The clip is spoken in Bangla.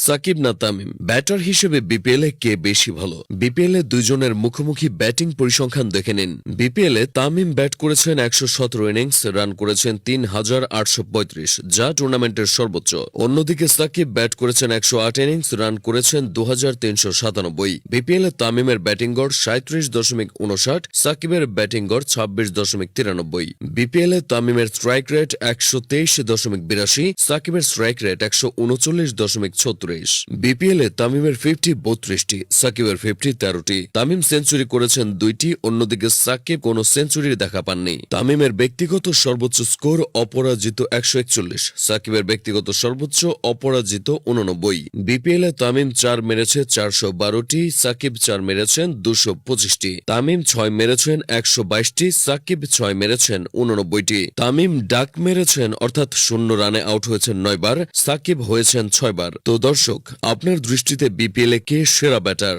সাকিব না তামিম, ব্যাটার হিসেবে বিপিএলে কে বেশি ভালো? বিপিএলে দুইজনের মুখোমুখি ব্যাটিং পরিসংখ্যান দেখে নিন। বিপিএলে তামিম ব্যাট করেছেন ১১৭ ইনিংস, রান করেছেন ৩,৮৩৫, যা টুর্নামেন্টের সর্বোচ্চ। অন্যদিকে সাকিব ব্যাট করেছেন ১০৮ ইনিংস, রান করেছেন ২,৩৯৭। বিপিএলে তামিমের ব্যাটিং গড় ৩৭.৫৯, সাকিবের ব্যাটিং গড় ২৬.৯৩। বিপিএলে তামিমের স্ট্রাইক রেট ১২৩.৮২, সাকিবের স্ট্রাইক রেট ১৩৯.৩৬। বিপিএলে তামিমের 50 32টি, সাকিবের 50 13টি। তামিম সেঞ্চুরি করেছেন 2টি, অন্যদিকে সাকিব কোনো সেঞ্চুরি দেখা পাননি। তামিমের ব্যক্তিগত সর্বোচ্চ স্কোর অপরাজিত ১৪১, সাকিবের ব্যক্তিগত সর্বোচ্চ অপরাজিত ৮৯। বিপিএলে তামিম 4 মেরেছে 412টি, সাকিব 4 মেরেছেন 225টি। তামিম 6 মেরেছেন 122টি, সাকিব 6 মেরেছেন 89টি। তামিম ডাক মেরেছেন অর্থাৎ 0 রানে আউট হয়েছেন 9 বার, সাকিব হয়েছেন 6 বার। তো দর্শক, আপনার দৃষ্টিতে বিপিএলে কে সেরা ব্যাটার?